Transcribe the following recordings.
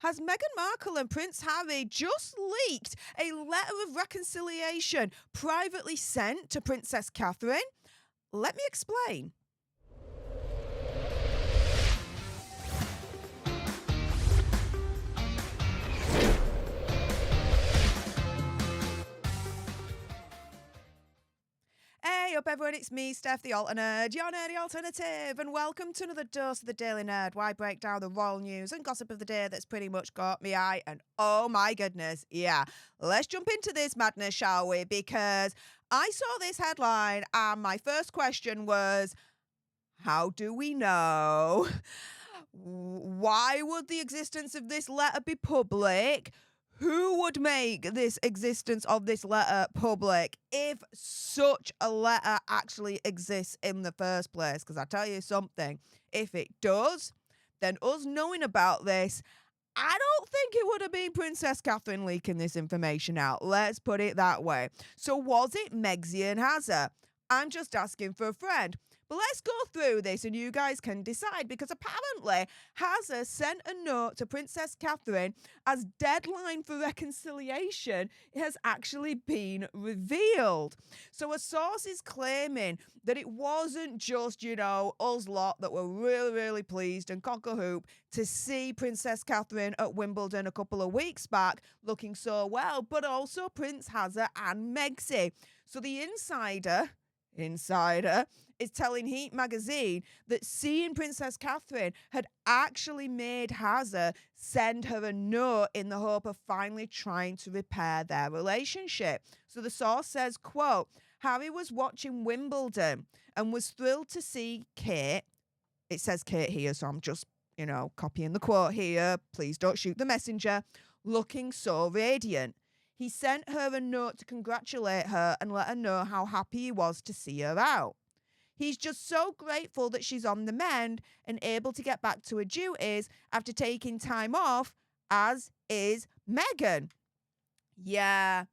Has Meghan Markle and Prince Harry just leaked a letter of reconciliation privately sent to Princess Catherine? Let me explain. Hey up everyone, it's me, Stef, the alternate, your nerdy alternative, and welcome to another dose of the Daily Nerd, where I break down the royal news and gossip of the day that's pretty much caught me eye, and oh my goodness, yeah. Let's jump into this madness, shall we? Because I saw this headline and my first question was, how do we know? Why would the existence of this letter be public? Who would make this existence of this letter public if such a letter actually exists in the first place? Because I tell you something, if it does, then us knowing about this, I don't think it would have been Princess Catherine leaking this information out. Let's put it that way. So was it Megsy and Hazza? I'm just asking for a friend. But let's go through this and you guys can decide, because apparently Hazza sent a note to Princess Catherine as deadline for reconciliation has actually been revealed. So a source is claiming that it wasn't just, us lot that were really, really pleased and cock-a-hoop to see Princess Catherine at Wimbledon a couple of weeks back looking so well, but also Prince Hazza and Megsy. So the insider is telling Heat magazine that seeing Princess Catherine had actually made Hazza send her a note in the hope of finally trying to repair their relationship. So the source says, quote, Harry was watching Wimbledon and was thrilled to see Kate. It says Kate here, so I'm just, copying the quote here. Please don't shoot the messenger. Looking so radiant. He sent her a note to congratulate her and let her know how happy he was to see her out. He's just so grateful that she's on the mend and able to get back to her duties after taking time off, as is Meghan. Yeah,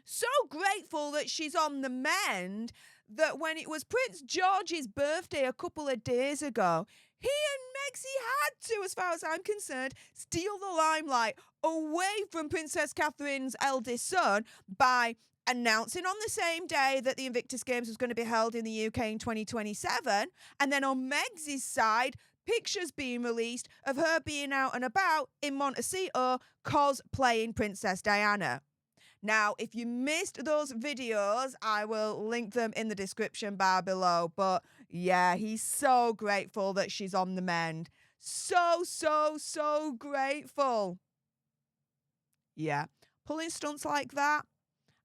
so grateful that she's on the mend that when it was Prince George's birthday a couple of days ago, he and Megsy had to, as far as I'm concerned, steal the limelight away from Princess Catherine's eldest son by announcing on the same day that the Invictus Games was going to be held in the UK in 2027. And then on Megsy's side, pictures being released of her being out and about in Montecito cosplaying Princess Diana. Now, if you missed those videos, I will link them in the description bar below. But yeah, he's so grateful that she's on the mend. So, so, so grateful. Yeah, pulling stunts like that,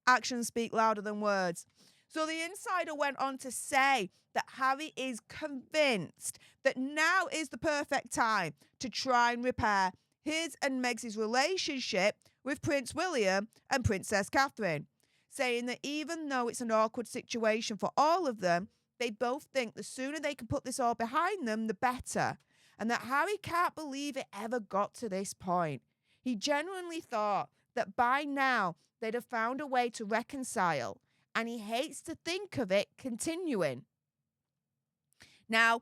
actions speak louder than words. So the insider went on to say that Harry is convinced that now is the perfect time to try and repair his and Megsy's relationship with Prince William and Princess Catherine, saying that even though it's an awkward situation for all of them, they both think the sooner they can put this all behind them, the better, and that Harry can't believe it ever got to this point. He genuinely thought that by now they'd have found a way to reconcile, and he hates to think of it continuing. Now,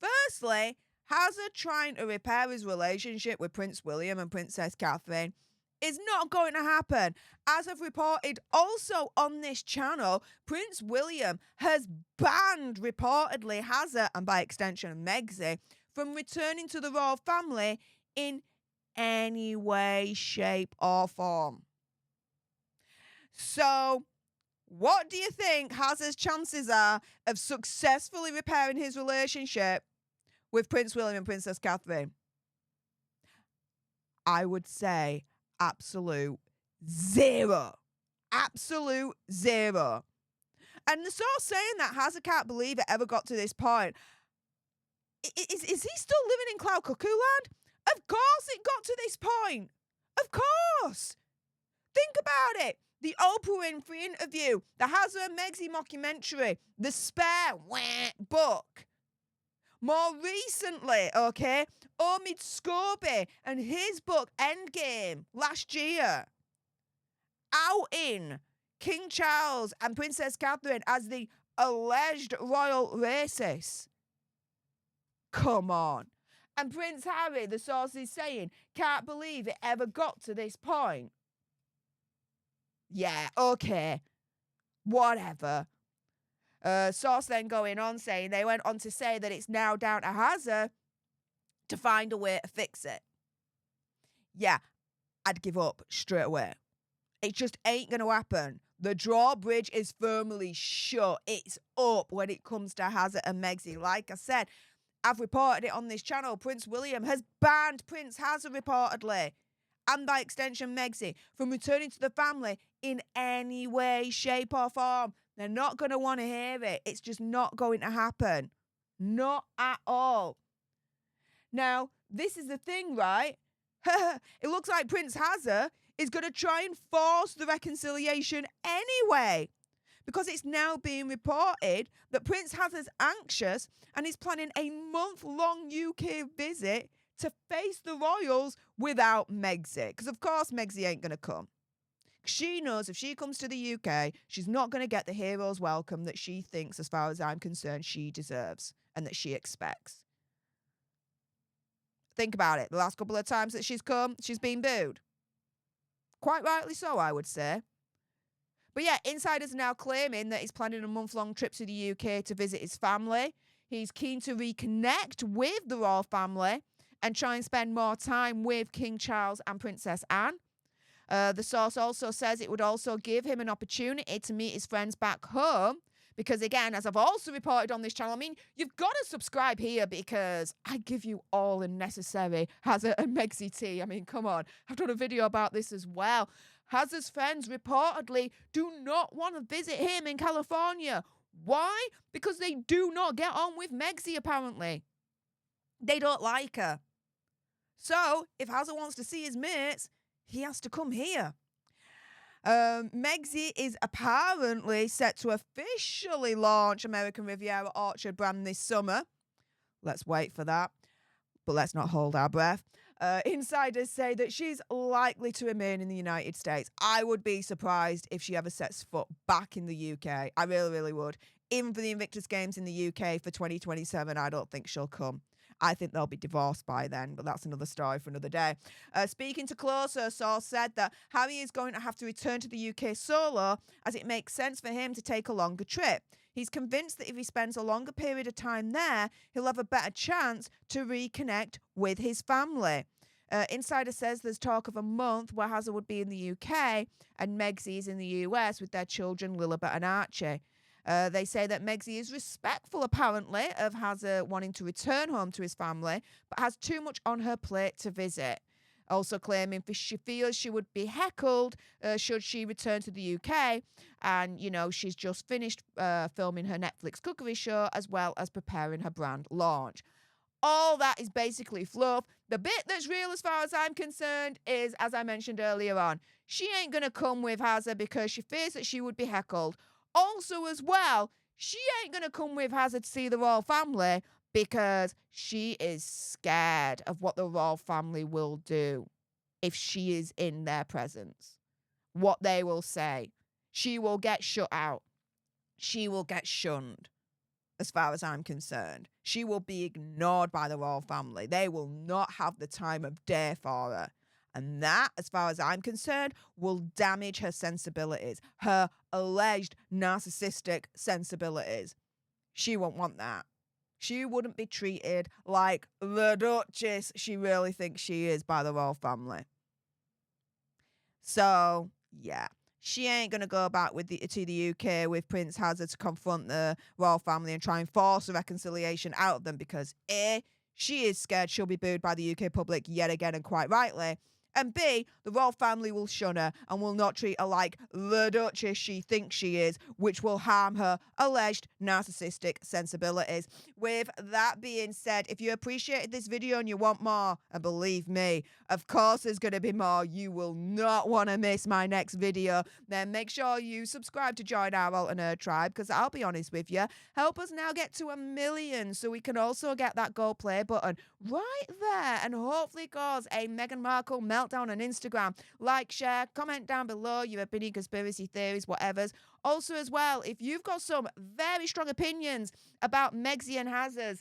firstly, Hazza trying to repair his relationship with Prince William and Princess Catherine is not going to happen. As I've reported also on this channel, Prince William has banned, reportedly, Hazza, and by extension Megsy, from returning to the royal family in any way, shape or form. So, what do you think Hazza's chances are of successfully repairing his relationship with Prince William and Princess Catherine? I would say absolute zero. Absolute zero. And the source saying that Hazza can't believe it ever got to this point. Is he still living in Cloud Cuckoo Land? Of course it got to this point. Of course. Think about it. The Oprah Winfrey interview, the Hazza and Megsy mockumentary, the Spare book. More recently, Omid Scobie and his book Endgame last year, outing King Charles and Princess Catherine as the alleged royal racists. Come on. And Prince Harry, the source is saying, can't believe it ever got to this point. Yeah, okay, whatever. Source then going on saying they went on to say that it's now down to Hazard to find a way to fix it. Yeah, I'd give up straight away. It just ain't going to happen. The drawbridge is firmly shut. It's up when it comes to Hazard and Megxie. Like I said, I've reported it on this channel. Prince William has banned Prince Hazard reportedly, and by extension Megxie, from returning to the family in any way, shape or form. They're not going to want to hear it. It's just not going to happen. Not at all. Now, this is the thing, right? It looks like Prince Hazard is going to try and force the reconciliation anyway, because it's now being reported that Prince Hazard's anxious and is planning a month-long UK visit to face the royals without Megxie. Because, of course, Megxie ain't going to come. She knows if she comes to the UK, she's not going to get the hero's welcome that she thinks, as far as I'm concerned, she deserves and that she expects. Think about it. The last couple of times that she's come, she's been booed. Quite rightly so, I would say. But yeah, insiders are now claiming that he's planning a month-long trip to the UK to visit his family. He's keen to reconnect with the royal family and try and spend more time with King Charles and Princess Anne. The source also says it would also give him an opportunity to meet his friends back home. Because again, as I've also reported on this channel, I mean, you've got to subscribe here because I give you all the necessary Hazard and Megxie tea. I mean, come on. I've done a video about this as well. Hazard's friends reportedly do not want to visit him in California. Why? Because they do not get on with Megxie, apparently. They don't like her. So, if Hazard wants to see his mates, he has to come here. Megxie is apparently set to officially launch American Riviera Orchard brand this summer. Let's wait for that, but let's not hold our breath. Insiders say that she's likely to remain in the United States. I would be surprised if she ever sets foot back in the UK. I really, really would. Even for the Invictus Games in the UK for 2027, I don't think she'll come. I think they'll be divorced by then, but that's another story for another day. Speaking to Closer, source said that Harry is going to have to return to the UK solo as it makes sense for him to take a longer trip. He's convinced that if he spends a longer period of time there, he'll have a better chance to reconnect with his family. Insider says there's talk of a month where Hazard would be in the UK and Megxie is in the US with their children Lilibet and Archie. They say that Megxie is respectful, apparently, of Hazard wanting to return home to his family, but has too much on her plate to visit. Also claiming she feels she would be heckled should she return to the UK. And, you know, she's just finished filming her Netflix cookery show as well as preparing her brand launch. All that is basically fluff. The bit that's real as far as I'm concerned is, as I mentioned earlier on, she ain't going to come with Hazard because she fears that she would be heckled. Also, as well, she ain't going to come with Hazard to see the royal family because she is scared of what the royal family will do if she is in their presence. What they will say. She will get shut out. She will get shunned, as far as I'm concerned. She will be ignored by the royal family. They will not have the time of day for her. And that, as far as I'm concerned, will damage her sensibilities, her alleged narcissistic sensibilities. She won't want that. She wouldn't be treated like the Duchess she really thinks she is by the royal family. So, yeah. She ain't going to go back to the UK with Prince Hazard to confront the royal family and try and force a reconciliation out of them because A, she is scared she'll be booed by the UK public yet again and quite rightly. And B, the royal family will shun her and will not treat her like the Duchess she thinks she is, which will harm her alleged narcissistic sensibilities. With that being said, if you appreciated this video and you want more, and believe me, of course there's going to be more, you will not want to miss my next video, then make sure you subscribe to join our alternate tribe, because I'll be honest with you, help us now get to 1 million so we can also get that go play button right there and hopefully cause a Meghan Markle meltdown on Instagram. Like, share, comment down below your opinion, conspiracy theories, whatevers. Also as well, if you've got some very strong opinions about Megxie and Hazard,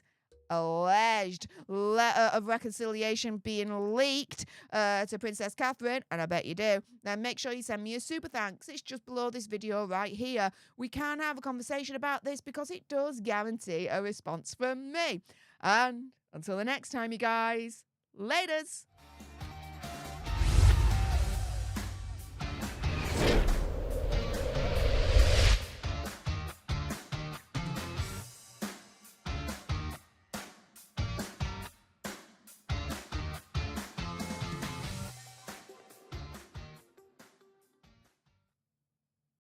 alleged letter of reconciliation being leaked to Princess Catherine, and I bet you do, then make sure you send me a super thanks. It's just below this video right here. We can have a conversation about this because it does guarantee a response from me. And until the next time, you guys, laters.